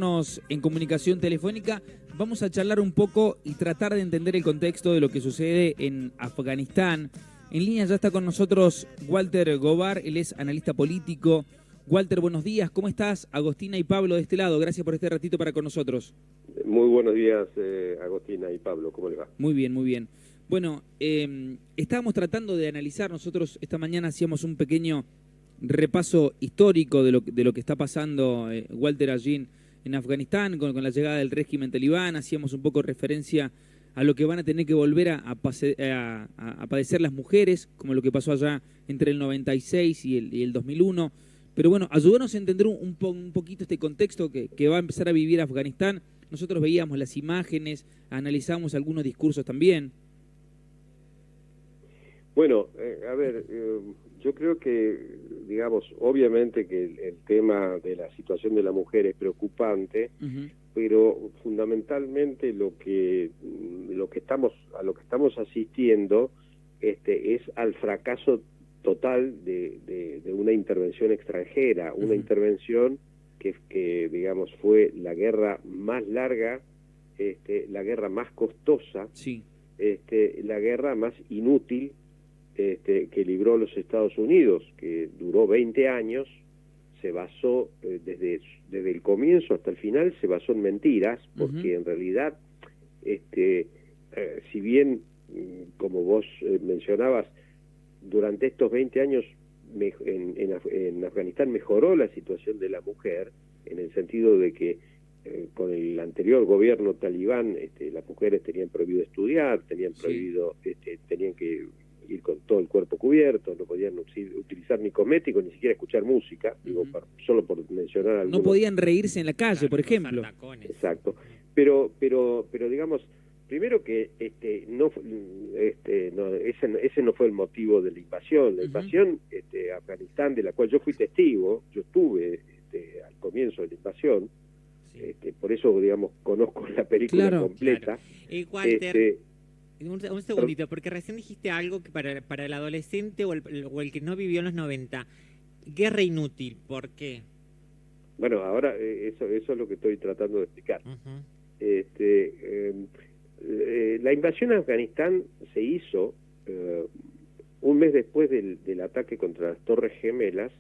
En comunicación telefónica, vamos a charlar un poco y tratar de entender el contexto de lo que sucede en Afganistán. En línea ya está con nosotros Walter Gobar, él es analista político. Walter, buenos días, ¿cómo estás? Agostina y Pablo de este lado, gracias por este ratito para con nosotros. Muy buenos días, Agostina y Pablo, ¿cómo le va? Muy bien, muy bien. Bueno, estábamos tratando de analizar, nosotros esta mañana hacíamos un pequeño repaso histórico de lo que está pasando, Walter, allí en Afganistán, con la llegada del régimen talibán, hacíamos un poco referencia a lo que van a tener que volver a padecer las mujeres, como lo que pasó allá entre el 96 y el 2001. Pero bueno, ayúdanos a entender un poquito este contexto que va a empezar a vivir Afganistán. Nosotros veíamos las imágenes, analizamos algunos discursos también. Bueno, yo creo que, digamos, obviamente que el tema de la situación de la mujer es preocupante, pero fundamentalmente a lo que estamos asistiendo es al fracaso total de una intervención extranjera, una intervención que digamos fue la guerra más larga, la guerra más costosa, sí, la guerra más inútil que libró los Estados Unidos, que duró 20 años, se basó desde el comienzo hasta el final, se basó en mentiras, porque en realidad, si bien, como vos mencionabas, durante estos 20 años en Afganistán mejoró la situación de la mujer, en el sentido de que con el anterior gobierno talibán las mujeres tenían prohibido estudiar, tenían prohibido, tenían que ir con todo el cuerpo cubierto, no podían utilizar ni cosméticos, ni siquiera escuchar música, digo, solo por mencionar algunos. No podían reírse en la calle, por ejemplo. Exacto. Pero digamos, primero que ese no fue el motivo de la invasión. La invasión a Afganistán, de la cual yo fui testigo, yo estuve al comienzo de la invasión, por eso, digamos, conozco la película completa. Claro. Walter, un segundito, porque recién dijiste algo que para el adolescente o el que no vivió en los 90, guerra inútil, ¿por qué? Bueno, ahora eso es lo que estoy tratando de explicar. La invasión a Afganistán se hizo un mes después del ataque contra las Torres Gemelas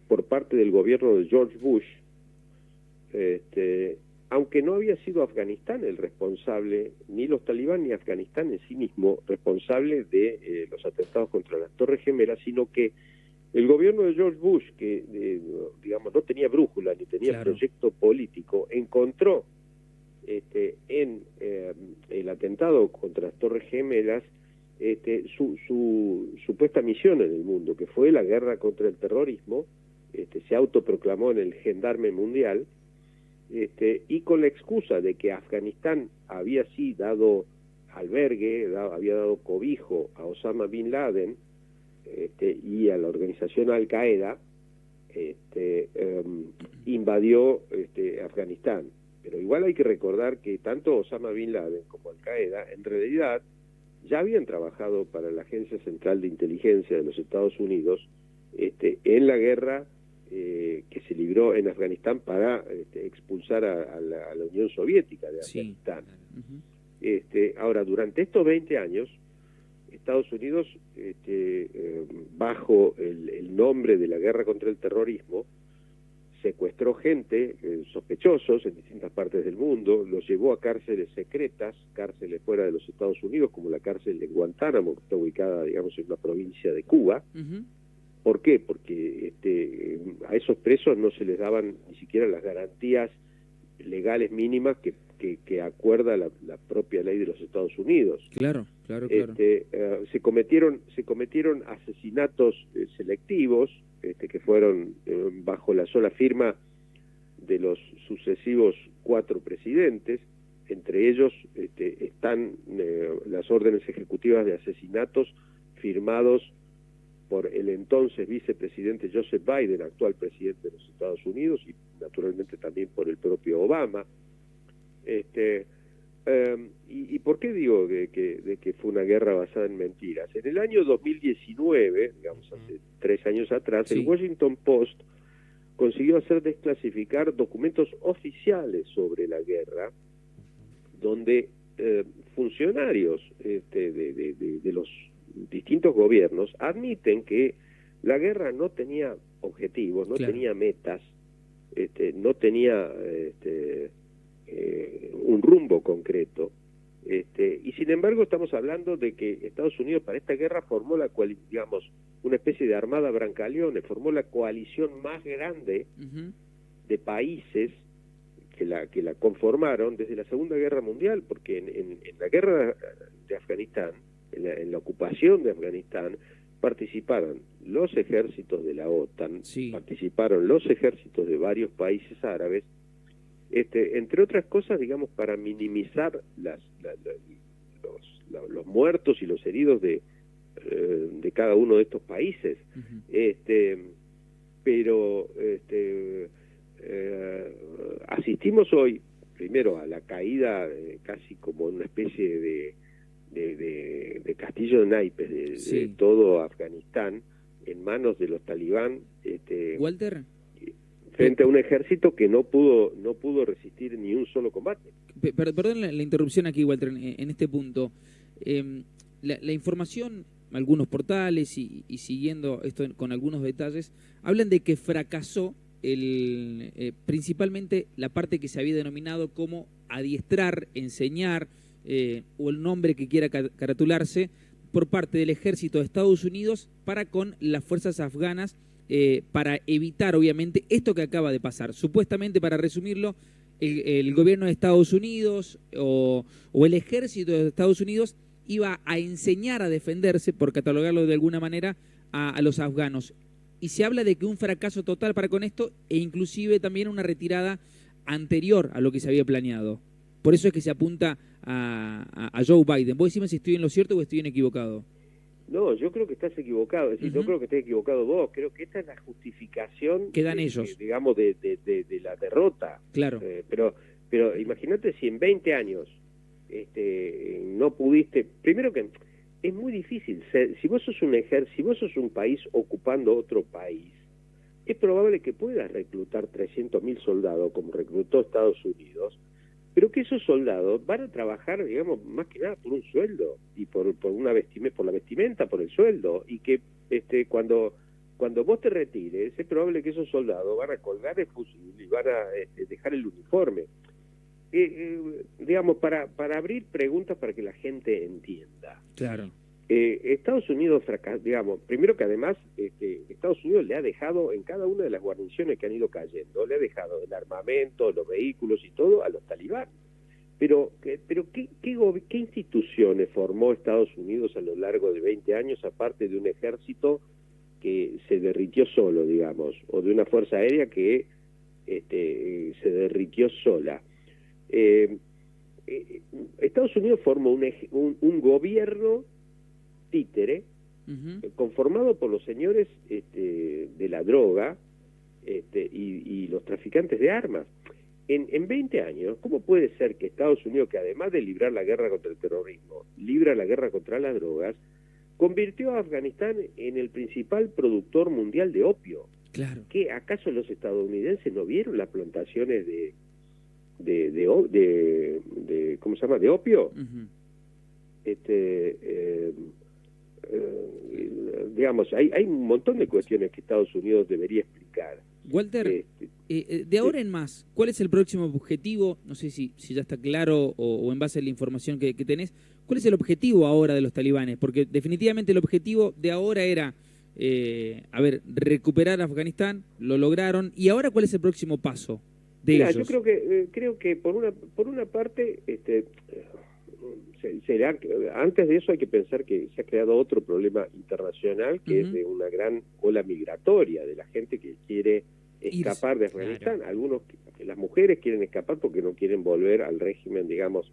por parte del gobierno de George Bush, aunque no había sido Afganistán el responsable, ni los talibán ni Afganistán en sí mismo responsable de los atentados contra las Torres Gemelas, sino que el gobierno de George Bush, que digamos no tenía brújula ni tenía proyecto político, encontró en el atentado contra las Torres Gemelas su supuesta misión en el mundo, que fue la guerra contra el terrorismo. Se autoproclamó en el gendarme mundial, y con la excusa de que Afganistán había sí dado albergue, había dado cobijo a Osama Bin Laden y a la organización Al Qaeda, invadió Afganistán. Pero igual hay que recordar que tanto Osama Bin Laden como Al Qaeda en realidad ya habían trabajado para la Agencia Central de Inteligencia de los Estados Unidos en la guerra que se libró en Afganistán para expulsar a la Unión Soviética de Afganistán. Ahora, durante estos 20 años, Estados Unidos, bajo el nombre de la guerra contra el terrorismo, secuestró gente, sospechosos en distintas partes del mundo, los llevó a cárceles secretas, cárceles fuera de los Estados Unidos, como la cárcel de Guantánamo, que está ubicada, digamos, en una provincia de Cuba. ¿Por qué? Porque a esos presos no se les daban ni siquiera las garantías legales mínimas que acuerda la propia ley de los Estados Unidos. Claro. Se cometieron asesinatos selectivos, que fueron bajo la sola firma de los sucesivos 4 presidentes. Entre ellos están las órdenes ejecutivas de asesinatos firmados por el entonces vicepresidente Joseph Biden, actual presidente de los Estados Unidos, y naturalmente también por el propio Obama. ¿Y por qué digo de que fue una guerra basada en mentiras? En el año 2019, digamos hace 3 años atrás, el Washington Post consiguió hacer desclasificar documentos oficiales sobre la guerra, donde funcionarios de los distintos gobiernos admiten que la guerra no tenía objetivos, no tenía metas, no tenía un rumbo concreto, y sin embargo estamos hablando de que Estados Unidos para esta guerra formó digamos, una especie de armada Brancaleone, formó la coalición más grande de países que la conformaron desde la Segunda Guerra Mundial, porque en la guerra de Afganistán, en la ocupación de Afganistán, participaron los ejércitos de la OTAN, participaron los ejércitos de varios países árabes, entre otras cosas, digamos, para minimizar los muertos y los heridos de cada uno de estos países. Pero asistimos hoy, primero, a la caída casi como una especie de castillo de naipes de todo Afganistán en manos de los talibán, Walter, frente a un ejército que no pudo resistir ni un solo combate. Perdón la interrupción aquí, Walter, en este punto. La información, algunos portales y siguiendo esto con algunos detalles, hablan de que fracasó principalmente la parte que se había denominado como adiestrar, enseñar, o el nombre que quiera caratularse, por parte del ejército de Estados Unidos para con las fuerzas afganas, para evitar, obviamente, esto que acaba de pasar. Supuestamente, para resumirlo, el gobierno de Estados Unidos o el ejército de Estados Unidos iba a enseñar a defenderse, por catalogarlo de alguna manera, a los afganos. Y se habla de que un fracaso total para con esto, e inclusive también una retirada anterior a lo que se había planeado. Por eso es que se apunta a Joe Biden. ¿Vos decime si estoy en lo cierto o estoy equivocado? No, yo creo que estás equivocado. Es decir, no creo que estés equivocado vos. Creo que esta es la justificación que dan ellos, digamos, de la derrota. Claro. Pero imagínate si en 20 años no pudiste. Primero que es muy difícil. Si vos sos un país ocupando otro país, es probable que puedas reclutar 300.000 soldados, como reclutó Estados Unidos, pero que esos soldados van a trabajar, digamos, más que nada por un sueldo y por la vestimenta, por el sueldo, y que cuando vos te retires, es probable que esos soldados van a colgar el fusil y van a dejar el uniforme. Digamos, para abrir preguntas para que la gente entienda. Claro. Estados Unidos digamos, primero que además Estados Unidos le ha dejado en cada una de las guarniciones que han ido cayendo, le ha dejado el armamento, los vehículos y todo a los talibán. Pero ¿qué instituciones formó Estados Unidos a lo largo de 20 años, aparte de un ejército que se derritió solo, digamos, o de una fuerza aérea que se derritió sola? Estados Unidos formó un gobierno títere, conformado por los señores de la droga y los traficantes de armas. En 20 años, ¿cómo puede ser que Estados Unidos, que además de librar la guerra contra el terrorismo, libra la guerra contra las drogas, convirtió a Afganistán en el principal productor mundial de opio? Claro. ¿Qué, acaso los estadounidenses no vieron las plantaciones de ¿cómo se llama?, de opio? Digamos, hay un montón de cuestiones que Estados Unidos debería explicar. Walter, de ahora en más, ¿cuál es el próximo objetivo? No sé si ya está claro o en base a la información que tenés, ¿cuál es el objetivo ahora de los talibanes? Porque definitivamente el objetivo de ahora era, recuperar Afganistán, lo lograron, y ahora ¿cuál es el próximo paso de ellos? Yo creo que por una parte, antes de eso hay que pensar que se ha creado otro problema internacional, que es de una gran ola migratoria de la gente que quiere escapar de Afganistán. Claro. Las mujeres quieren escapar porque no quieren volver al régimen, digamos,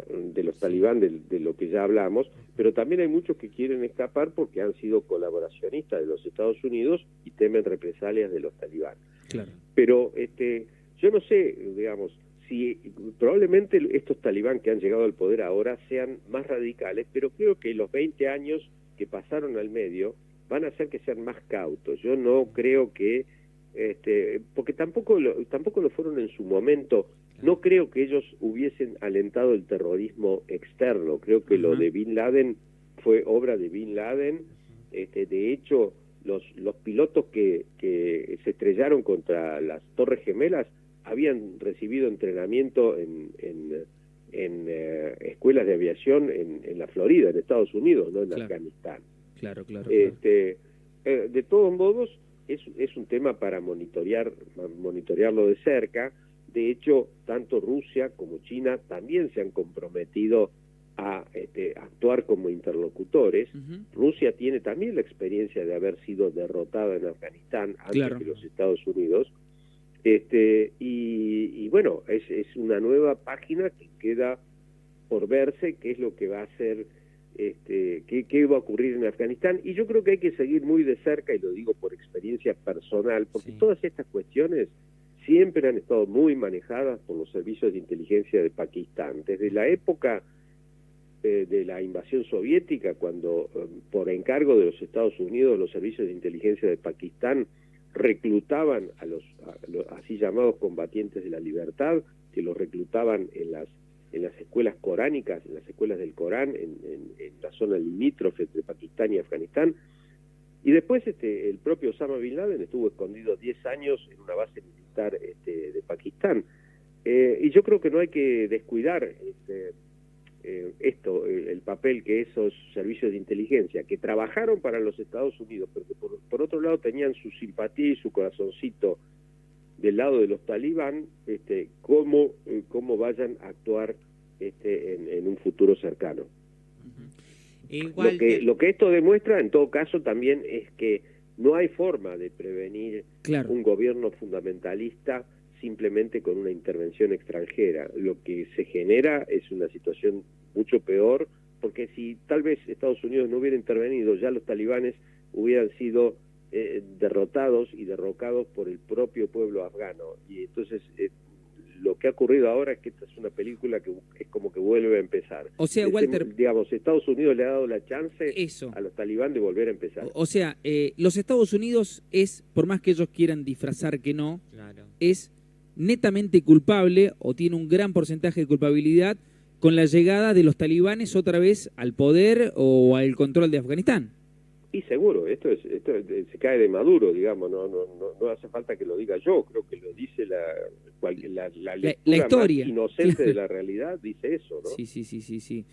de los talibán, de lo que ya hablamos, pero también hay muchos que quieren escapar porque han sido colaboracionistas de los Estados Unidos y temen represalias de los talibán. Claro. Pero yo no sé, digamos, si probablemente estos talibán que han llegado al poder ahora sean más radicales, pero creo que los 20 años que pasaron al medio van a hacer que sean más cautos. Yo no creo que porque tampoco lo fueron en su momento. No creo que ellos hubiesen alentado el terrorismo externo. Creo que lo de Bin Laden fue obra de Bin Laden. De hecho, los pilotos que se estrellaron contra las Torres Gemelas habían recibido entrenamiento en escuelas de aviación en la Florida, en Estados Unidos, no en Afganistán. Claro. De todos modos, es un tema para monitorearlo de cerca. De hecho, tanto Rusia como China también se han comprometido a actuar como interlocutores. Rusia tiene también la experiencia de haber sido derrotada en Afganistán antes que los Estados Unidos. Y bueno, es una nueva página que queda por verse qué es lo que va a hacer, qué va a ocurrir en Afganistán. Y yo creo que hay que seguir muy de cerca, y lo digo por experiencia personal, porque todas estas cuestiones siempre han estado muy manejadas por los servicios de inteligencia de Pakistán. Desde la época de la invasión soviética, cuando por encargo de los Estados Unidos los servicios de inteligencia de Pakistán reclutaban a los así llamados combatientes de la libertad, que los reclutaban en las escuelas coránicas, en las escuelas del Corán, en la zona limítrofe entre Pakistán y Afganistán. Y después el propio Osama Bin Laden estuvo escondido 10 años en una base militar de Pakistán. Y yo creo que no hay que descuidar el papel que esos servicios de inteligencia, que trabajaron para los Estados Unidos, pero que por otro lado tenían su simpatía y su corazoncito del lado de los talibán, cómo vayan a actuar en un futuro cercano. Lo que esto demuestra, en todo caso, también es que no hay forma de prevenir un gobierno fundamentalista simplemente con una intervención extranjera. Lo que se genera es una situación mucho peor, porque si tal vez Estados Unidos no hubiera intervenido, ya los talibanes hubieran sido derrotados y derrocados por el propio pueblo afgano. Y entonces lo que ha ocurrido ahora es que esta es una película que es como que vuelve a empezar. O sea, Walter, digamos, Estados Unidos le ha dado la chance a los talibán de volver a empezar. O sea, los Estados Unidos por más que ellos quieran disfrazar que no, es netamente culpable, o tiene un gran porcentaje de culpabilidad con la llegada de los talibanes otra vez al poder o al control de Afganistán. Y seguro, esto se cae de Maduro, digamos, no hace falta que lo diga yo, creo que lo dice la historia más inocente de la realidad, dice eso, ¿no? Sí.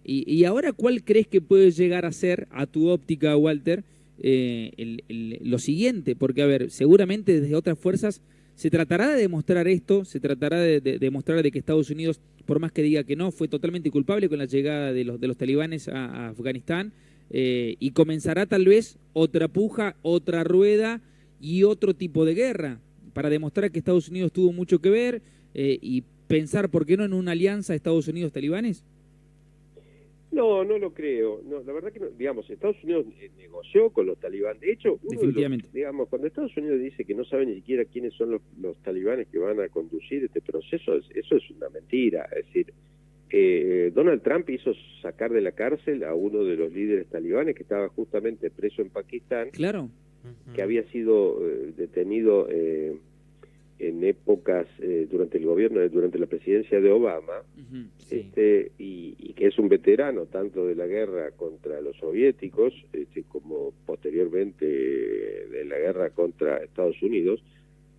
Y ahora, ¿cuál crees que puede llegar a ser, a tu óptica, Walter, lo siguiente? Porque, a ver, seguramente desde otras fuerzas se tratará de demostrar esto, se tratará de demostrar de que Estados Unidos, por más que diga que no, fue totalmente culpable con la llegada de los talibanes a Afganistán, y comenzará tal vez otra puja, otra rueda y otro tipo de guerra para demostrar que Estados Unidos tuvo mucho que ver, y pensar, ¿por qué no en una alianza Estados Unidos-talibanes? No lo creo. No, la verdad que no. Digamos, Estados Unidos negoció con los talibanes. De hecho, definitivamente. Digamos, cuando Estados Unidos dice que no sabe ni siquiera quiénes son los talibanes que van a conducir este proceso, eso es una mentira. Es decir, Donald Trump hizo sacar de la cárcel a uno de los líderes talibanes que estaba justamente preso en Pakistán. Claro. Que había sido detenido en épocas durante la presidencia de Obama, y que es un veterano tanto de la guerra contra los soviéticos como posteriormente de la guerra contra Estados Unidos.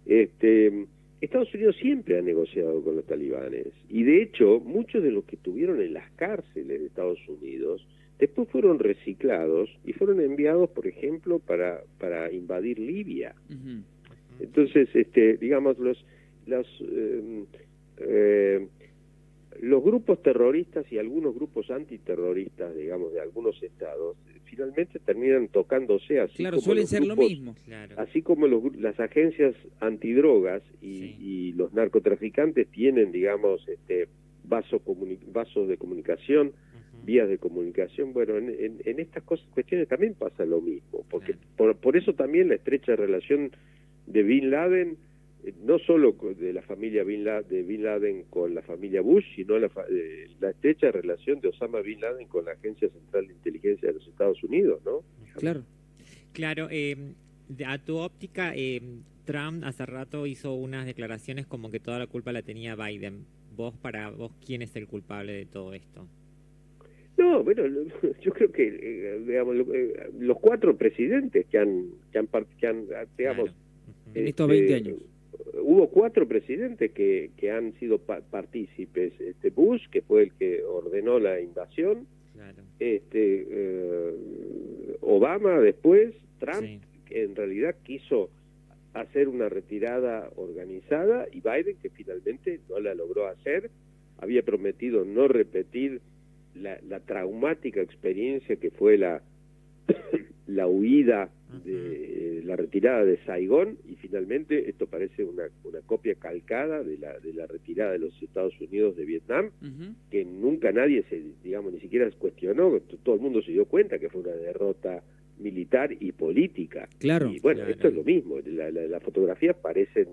Estados Unidos siempre ha negociado con los talibanes, y de hecho muchos de los que estuvieron en las cárceles de Estados Unidos después fueron reciclados y fueron enviados, por ejemplo, para invadir Libia. Entonces, digamos, los grupos terroristas y algunos grupos antiterroristas, digamos, de algunos estados, finalmente terminan tocándose, así claro, como suelen ser lo mismo. Claro. Así como las agencias antidrogas y los narcotraficantes tienen, digamos, vasos de comunicación, vías de comunicación. Bueno, en estas cuestiones también pasa lo mismo, porque por eso también la estrecha relación de Bin Laden, no solo de la familia Bin Laden con la familia Bush, sino la estrecha relación de Osama Bin Laden con la Agencia Central de Inteligencia de los Estados Unidos, ¿no? Claro. A tu óptica, Trump hace rato hizo unas declaraciones como que toda la culpa la tenía Biden. Para vos, ¿quién es el culpable de todo esto? No, bueno, yo creo que digamos, los 4 presidentes que han digamos, Claro. En estos 20 años. Hubo 4 presidentes que han sido partícipes. Bush, que fue el que ordenó la invasión, Claro. Obama después, Trump, Sí. que en realidad quiso hacer una retirada organizada, y Biden, que finalmente no la logró hacer. Había prometido no repetir la traumática experiencia que fue la huida, de la retirada de Saigón, y finalmente esto parece una copia calcada de la retirada de los Estados Unidos de Vietnam, que nunca nadie ni siquiera se cuestionó. Todo el mundo se dio cuenta que fue una derrota militar y política. Claro. Y bueno, Claro. esto es lo mismo. Las fotografías parecen,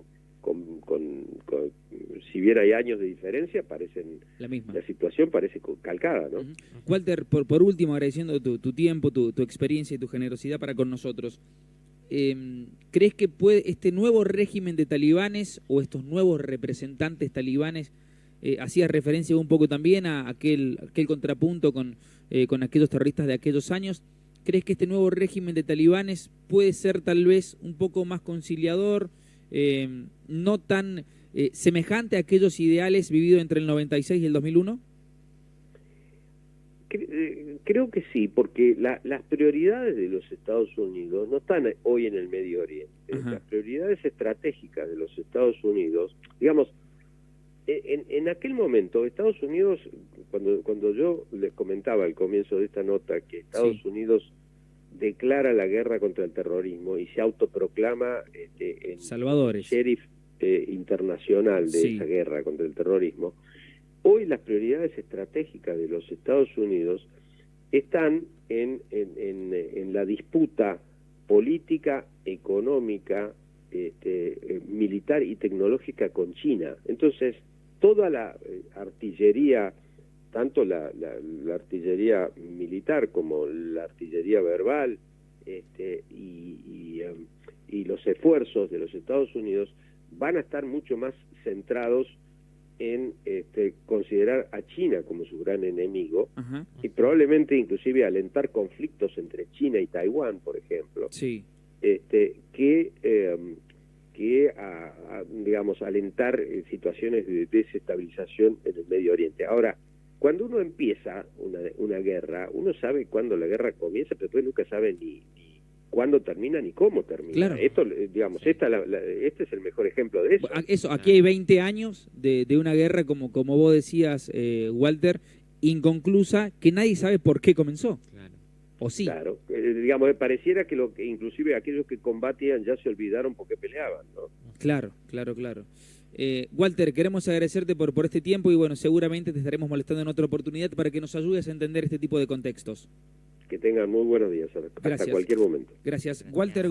si bien hay años de diferencia, parecen, La misma. la situación parece calcada, ¿no? Walter, por último, agradeciendo tu tiempo, tu experiencia y tu generosidad para con nosotros, ¿crees que este nuevo régimen de talibanes o estos nuevos representantes talibanes, hacías referencia un poco también a aquel contrapunto con aquellos terroristas de aquellos años, ¿crees que este nuevo régimen de talibanes puede ser tal vez un poco más conciliador, no tan semejante a aquellos ideales vividos entre el 96 y el 2001? Creo que sí, porque las prioridades de los Estados Unidos no están hoy en el Medio Oriente. Ajá. Las prioridades estratégicas de los Estados Unidos, digamos, en aquel momento, Estados Unidos, cuando yo les comentaba al comienzo de esta nota que Estados Unidos declara la guerra contra el terrorismo y se autoproclama en Salvadores. sheriff internacional de esa guerra contra el terrorismo, hoy las prioridades estratégicas de los Estados Unidos están en la disputa política, económica, militar y tecnológica con China. Entonces, toda la artillería, tanto la artillería militar como la artillería verbal, y los esfuerzos de los Estados Unidos van a estar mucho más centrados en considerar a China como su gran enemigo. Ajá. Y probablemente inclusive alentar conflictos entre China y Taiwán, por ejemplo, Sí. Digamos, alentar situaciones de desestabilización en el Medio Oriente. Ahora, cuando uno empieza una guerra, uno sabe cuándo la guerra comienza, pero después nunca sabe ni cuándo termina ni cómo termina. Claro. Esto, digamos, este es el mejor ejemplo de eso. Aquí hay 20 años de una guerra, como vos decías, Walter, inconclusa, que nadie sabe por qué comenzó. Claro. ¿O sí? Claro, digamos, pareciera que inclusive aquellos que combatían ya se olvidaron porque peleaban, ¿no? Claro. Walter, queremos agradecerte por este tiempo y bueno, seguramente te estaremos molestando en otra oportunidad para que nos ayudes a entender este tipo de contextos. Que tengan muy buenos días, hasta Gracias. cualquier momento. Gracias. Walter